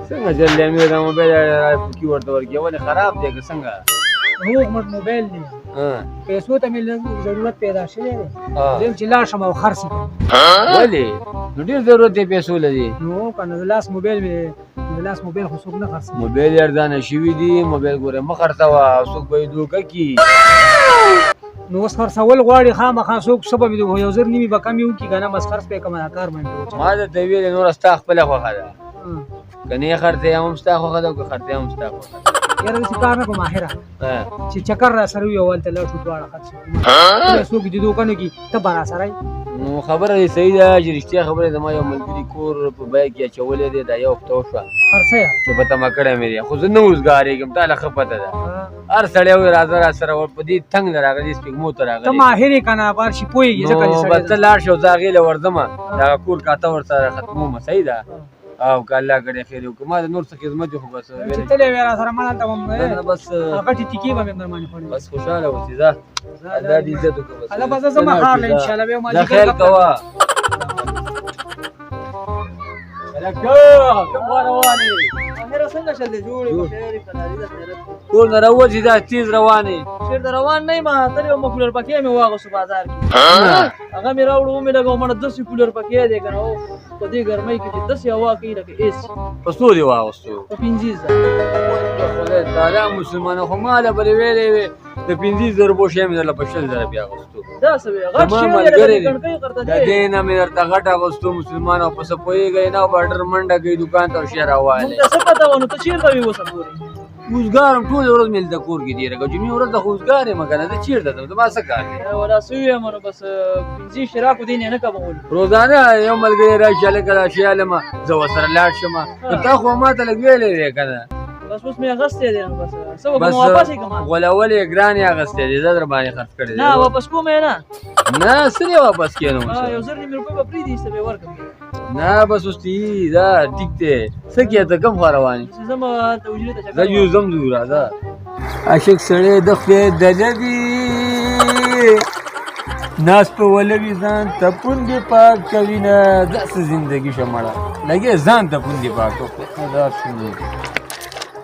څنګه چل دی امیر دا موبایل پوکي ورته ورکړي ولې خراب دی که څنګه روغ مټ موبایل دی پیسو ته مې ضرورت پیدا شوی دی زم چې لاړ شم او خرڅ کړم ولې نو ډېر ضرورت دی پیسو لري نو کنه د لاس موبایل مې د لاس موبایل خو څوک نه خرڅوي موبایل ارزانه شوي دي موبایل ګوره مه خرڅوه څوک به یې دوکه کي نو اوس خرڅول غواړي خامخا څوک څه به مې یو زر نیمې به کم یې وکړي که نه بس خرڅ به یې کړم دا کار باندې ما درته ویلې نوره ستا خپله خوښه ده که نه یې خرڅوې هم ستا خوښه ده او که خرڅوې هم ستا خوښه ده یاره داسې کار نه کوم ماهره چې چکر را سره وي او هلته لاړ شو دواړه خرڅ شو څوک دې دوکه نه کړي ته به را سره یې نو خبره دې صحیح ده چې رښتیا خبره زما یو ملګري کور په بیه کې اچولی دی دا یو هفته وشوه خرڅه چې په تمه کړی مې دی خو زه نه اوسګارېږم تا له ښه پته ده هر سړی وایي راځه را سره په دې تنګ نه راغلی سپېږمو ته راغلی ته ماهر یې که نه بار شي پوهېږي نو بس ته لاړ شې او زه هغې له ورځمه دغه کور کاته ورسره ختمومه صحیح ده او که الله کړی خیر وکړي ما د نور څه خدمت دی خو بس چې تللی وې را سره ما هلته نه بس غټې تیکې به مې در باندې خوړې بس خوشحاله اوسې ځه الله دې عزت وکړه بس الله به زه ځمه ښار له انشاءالله بیا ځه خیر کوه کوم روان یې ماهره څنګه چل دی جوړ یې بخیر یې کلاري ده خیرت کور نه راوځي دا تیز روان یې چېرته روان نه یم تل یو کولر پکې مې واغوستو بازار کې هغه مې راوړو ومې لګو مړه داسې کولر پکې دی که نه او په دې ګرمۍ کې چې داسې هوا کوي لکه ایس په څو دې واغوستو په 50,000 خدای تعالی مسلمانه خو ما له بلې ویلې وې د 50,000 روپو شی مې درله په 100,000 بیا اغوستو دا څه وې غټ شی دی لکه کڼکۍ غرته د دې نه مې درته غټ اغوستو مسلمان او په څه پوهېږئ نه بارډر منډه کوي دوکان ته او شی راوالې مونږ ته څه پته وه نو ته چېرته وې اوسه پورې اوسګار م ټوله ورځ مې دلته کور کې تېره کړه جمعې ورځ د خو اوسګار یم که نه زه چېرته ځم زما څه کار دی ولا څه ویم نو بس 50 شراکو دې نه کمول روزانه یو ملګری راشي هلکه راشي هلمه زه ورسره لاړ شمه نو تا خو ما ته لږ ویلی دی که نه بس اوس مې اغوستی دی نو بس څه وکړم واپس یې کړم غولول یې ګران یې اخیستی دی زه در باندې خرڅ کړی دی نه واپس کوم یې نه نه څه دی واپس کړې نو یو زر نیمې روپۍ به پرېږدي ایسته به یې ورکړم نه بس اوس تی دا ټیک دی څه کې ته کوم خوا روان یې ځم هلته حجرې ته چکر زه یو ځم ځو راځه عاشق سړی د خدای دله وي ناس په ولوي ځان ته پوندې پاک کوي نه داسې زندګي شه مړه لګې ځان ته پوندې پاک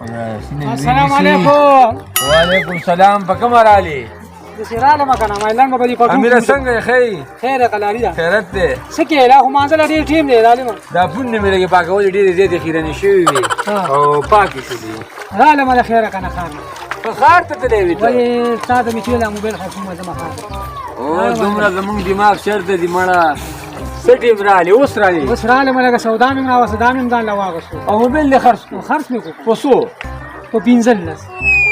السلام علیکم وعلیکم سلام په کومه رالې داسې رالم که نه مایلان به به دې پټو امیره څنګه یې ښې خیره قلاري ده خیرت دی څه کې لا خو مانځله ډېر ټیم دی رالمه دا پوندې مې لږې پاکولې ډېرې زیاتې خیرنې شوې وې او پاکې شولې رالمه د خیره که نه ښار په ښار ته تللی وې ته ولې تا ته مې چې دا موبایل خرڅومه زما ښار ته او دومره زمونږ دماغ چېرته دي مړه څه ټیم رالې اوس رالې اوس رالمه لکه سودا مې هم راوسته دا مې هم ځان له واغوستو او موبایل دې خرڅ کړو خرڅ مې کړو په څو په 15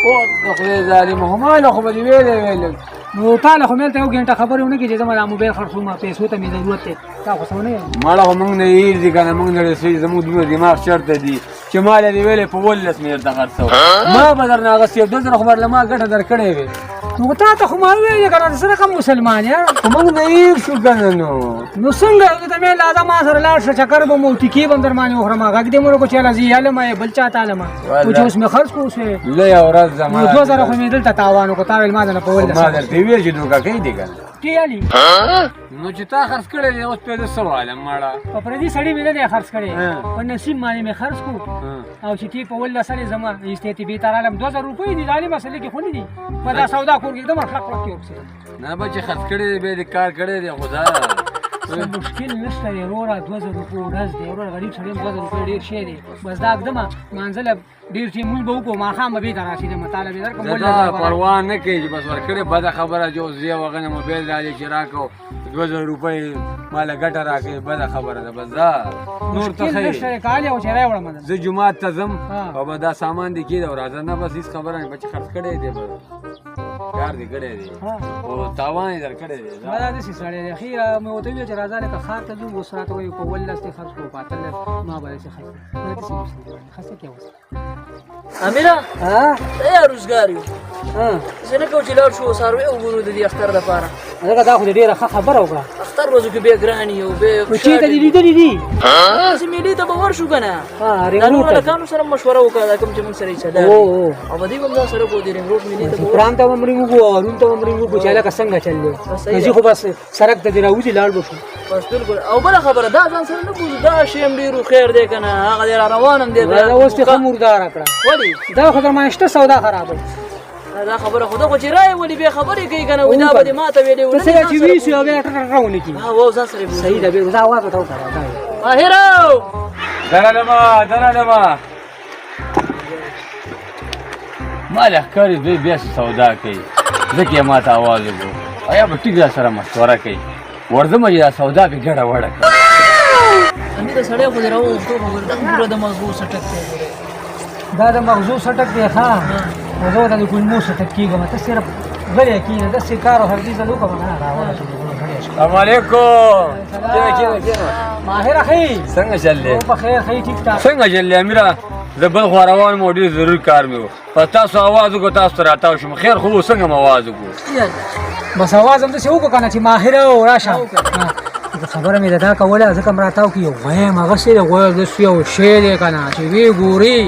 او د خدای ظالمه خو ما له خو به دې ویلې نو تا له خو مې هلته یو ګنټه خبرې ونه کړې چې زما دا موبایل خرڅومه پیسو ته مې ضرورت دی تا خو څه ونه یم مړه خو موږ نه هېر دي که نه موږ نه رسېږي زموږ دومره دماغ چېرته دي چې ما له دې ویلې په 18 مې درته خرڅوه ما به در نه اخېستې 2 زره خو به له ما ګټه در کړې وې نو تا ته خو ما وویلې که نه څه رقم مسلمان یاره خو موږ نه هېر شو که نه نو څنګه ته مې لاده ما سره لاړ شه چکر به مو ټیکې به هم در باندې وخورم غږ دې مو وکړو چې هله زه یې هلمه بل چا ته هلمه خو چې اوس مې خرڅ کړو اوس لویه ورځ زما 2 زره خو مې دلته تاوان وکړو تا ویل ما نه په ولې ما درته ویل چې دوکه کوي دې که نه ټیالي نو چې تا خرڅ کړی دی اوس پې زه څه وایم مړه په پردي سړي مې نه دی خرڅ کړی په نصیب باندې مې خرڅ کړو او چې تی په 18 سره زما ایستې تی بېرته رالم 2000 روپۍ دي دا مسلې کې خو نه دي په دا سودا کور کې एकदम خلق کړو کې نه به چې خرڅ کړی دی بیا دې کار کړی دی خدا مشکل نشته دی وروره 2000 روپۍ ورځ دی وروره غریب سړی 2000 روپۍ ډېر شی دی بس دا एकदम مانځله ډېر چې مونږ به وکړو ماښام به بېرته راشي د مطالعه به درکړم دا پروا نه کوي چې بس ورکړې بده خبره چې اوس زه یو هغه نه موبایل رالې چې راکړو 2000 روپۍ ماله ګټه راکړې بده خبره ده بس دا نور ته مشکل نشته دی کالي او چېرې وړم زه جومات ته ځم او به دا سامان دې کېده او راځه نه بس هېڅ خبره نه بچې خرڅ کړی دی به کار دې کړی دی او تاوان یې در کړی دی دا داسې سړی دی اخیر مې ورته وویل چې راځه لکه ښار ته ځو اوس راته وایي په 18 دې خرڅ کړو په 18 ما به داسې خرڅ کړو داسې خرڅ کې اوس امیره ته یا روزګار یو زه نه کوم چې لاړ شو څاروي وګورو د دې اختر دپاره هغه دا خو ډیره ښه خبره وکړه اختر ورځو کې بیا ګران یو بیا نو چېرته دې لیدلي دي داسې مېلې ته به ورشو که نه دا نور هلکانو سره مشوره وکړه دا کوم چې موږ سره یې چلار دي او به دوی به هم دا سره کو د رنګ روډ مېلې ته به پران ته هم رنګ وکړو او هارون ته هم رنګ وکړو چې هلکه څنګه چل دی نو زه خو بس سړک ته دې راوځي لاړ به شو بس بالکل او بله خبره دا ځان سره نه بوزو دا شی هم ډېر خیر دی که نه هغه دی را روان هم دی دا اوس دې ښه مرداره کړه ولې دا خو در مانشته سودا خرابه دا خبره خو ده خو چې رایې ولې بیا خبرې کوي که نه وایي دا به دې ما ته ویلې ته څنګه چې ویسو او بیا ټټر ونه کړي او ځان سره یې بوزو صحیح ده بیا دا اواز ورته وکړه ماهرو درنه ما لښکرې دوی بیا سودا کوي ځکه یې ما ته اواز وکړو یا به ټیک را سره مشوره کوي ورځمه چې دا سودا پې ګډه وډه کړه امیر سړی خو دې راوغوښتو خو ګوره دا پوره د مغزو سټک دی دا د مغزو سټک دی ښه نو زه ورته د کلمو سټک کېږم ته صرف غلی کښېنه داسې کار او هردي زه وکړم که نه راوړه السلام علیکم کېنه ماهره ښې څنګه چل دی په خیر ښې ټیک ټاک څنګه چل دی امیره زه بل خوا روان م ډېر ضروري کار مې و په تاسو اواز وکړو تاسو ته راتاو شم خیر خو څنګه م اواز وکړو بس اواز هم داسې وکړو که نه چې ماهره راشه خبره مې د دا کوله ځکه م راتاو کې یو غیم هغسې دی غوی داسې یو شی دی که نه چې ویې ګورې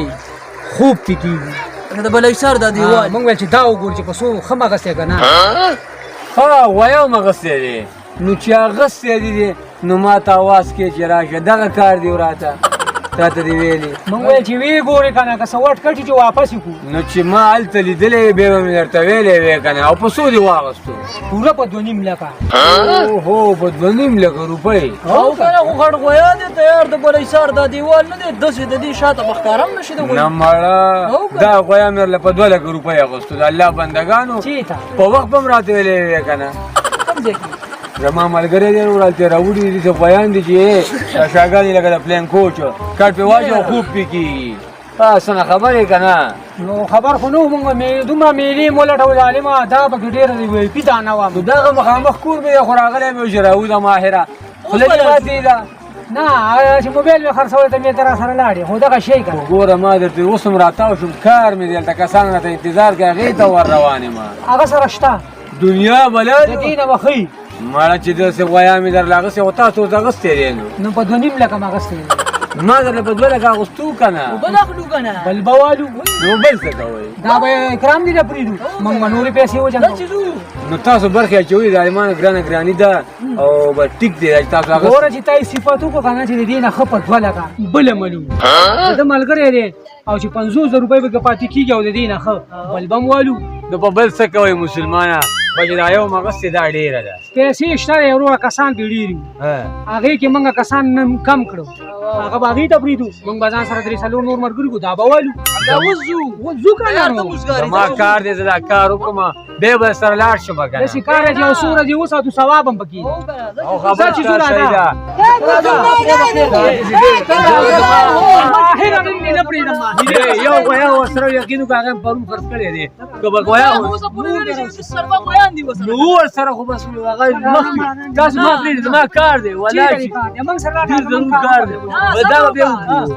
خوب پې کېږي د بلایسار دا دیوال موږ ویل چې دا وګورو چې په څو ښه مغسې که نه ها غوی هم هغسې دی نو چې هغسې دی نو ما ته اواز کې چې راشه دغه کار دی راته راته دې ویلې موږ ویل چې ویې ګورې که نه که څه وټ کټي چې واپس یې کړو نو چې ما هلته لیدلی بیا به مې درته ویلی وی که نه او په څو دې واغېستو پوره په 2.5 لکه اوهو په 2.5 لکه روپۍ او که نه خو غټ غویا دی تیار د بلایسار دا دیوال نه دی داسې د دې شاته به ښکاره هم نه شي د غوی نه مړه دا غویا مې ورله په 2 لکه روپۍ اخېستو د الله بندګانو چېرته په وخت به م راته ویلی وی که نه کوم ځای کې زما ملګری دی نو هلته راوړي دي څه غویان دي چې شاګان دي لکه د پلین کوچ کټ پې واچوي او خوب پې کېږي څه نه خبرې که نه نو خبر خو نه و موږ دومره میلې مو لټول ظالمه دا پکې ډېره وی پي دانه وه نو دغه مخامخ کور مې دی خو راغلی مې و چې راوځه ماهره خوله دې ماتې ده نه هغه چې موبایل مې خرڅولی ته مې ته را سره لاړې خو دغه شی که ګوره ما درته اوس هم راتاو شم کار مې دی هلته کسان راته انتظار کوي هغې ته ور روان یم هغه سره شته دنیا بلا د دې نه به ښي مړه چې داسې غویا مې درله اخېستې خو تاسو اوس اخېستی دی نو په 2.5 لکه م اخېستی ما درله په 2 لکه اخېستو که نه بل اخلو که نه بل به والو نو بل څه کوئ دا به کرام دي نه پرېږدو موږ به نورې پیسې دا وجنګو چې ځو نو تاسو برخې اچوئ ظالمانو ګرانه ګراني ده او به ټیک دی چې تاسو هغه ګوره چې تا یې صفت وکړو که نه چې د دې نه ښه په 2 لکه بله معلوم د ملګری دی او چې 50,000 روپۍ به که پاتې کېږي او د دې نه ښه بل به م والو نو په بل څه کوئ مسلمانه بچې دا یو مغسې دا ډېره ده پیسې شته دی وروره کسان پې ډېر وي هغې کې موږ کسان نن کم کړو هغه به هغې ته پرېږدو موږ به ځان سره 3-4 نور ملګري کړو دا به والو دا اوس ځو ځو که یار ته نه موسګاري زما کار دی زه دا کار وکړم بیا به سره لاړ شم که نه داسې کار دی چې یو څو ورځې وساتو ثواب هم پکې او که نه او خبر چې ستا زه صحیح ده ماهره نن دې نه پرېږدم ماهره یو غویا ورسره یقین وکړه هغه مې پرون خرڅ کړی دی که به غویا اوس پورې نه شي سربا غویان دي وسره نو ورسره خو بس هغه مخکې تاسو ما پرېږدي زما کار دی ولاړ شي موږ سره ډېر ضرور کار دی دا به بیا وکړو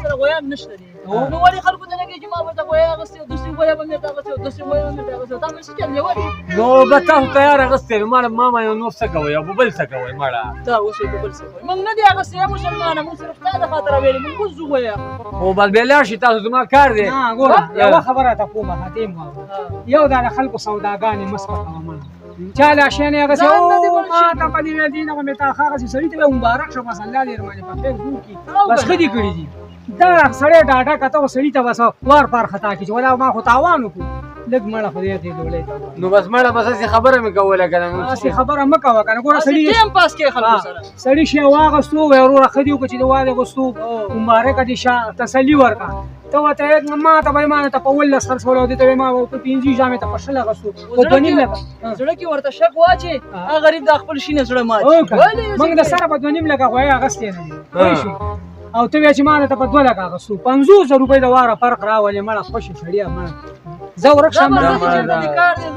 سره غویان نشته دي نو ولې خلکو ته لګي چې ما ورته غویا اغوستې او دوسرې غویا به مې ورته اغوستې او دوسرې غویا به مې ورته اغوستې تا مې څه چل یوه دي نو به تاسو تیار اغوستی نو ماله ما یو نور څه کوئ او بل څه کوئ مړه تا اوس یې په بل څه کوي موږ نه دي اغوستې یا مسلمانه موږ صرف تا د خاطره ویلې موږ اوس ځو غویا خو بس بیا لاړ شي تاسو زما کار دی نه ګوره یوه خبره ته کومه هاتې م واوره یو دا د خلکو سوداګانې مه سپکوه مه چا له شیانې هغسې ما ته په دې دې نه خو مې تا هغسې سړي ته به مبارک شه بس الله دې درباندې په خیر جوړ کړي بس ښه دې کړي دي دا سړی ډاډه کته خو سړي ته بس وار پار خطا کړي چې ولا ما خو تاوان وکړو لږ مړه خدای دې ډولۍ ته نو بس مړه بس هسې خبره مې کوله که نه هسې خبره مه کوه که نه ګوره سړي ټیم پاس کې خلکو سره سړي شی واغېستو وایي وروره ښه دې وکړه چې د واده غوستو مبارکه دې شه تسلي ورکړه ته ورته ما ته به یې ما ته په 15 خرڅول او دې ته به ما په 15 جامې ته په 6 اخېستو په 2.5 لکه زړه کې ورته شک واچې هغه غریب د خپل شي نه زړه مات موږ د سره په 2.5 لکه غوی اخېستې نه دي پوه شو او ته وایې چې ما ته په 2 لکه اخېستو 50,000 روپۍ د واره فرق راولې مړه خوشې سړیه مړه زه ورک شم کار دی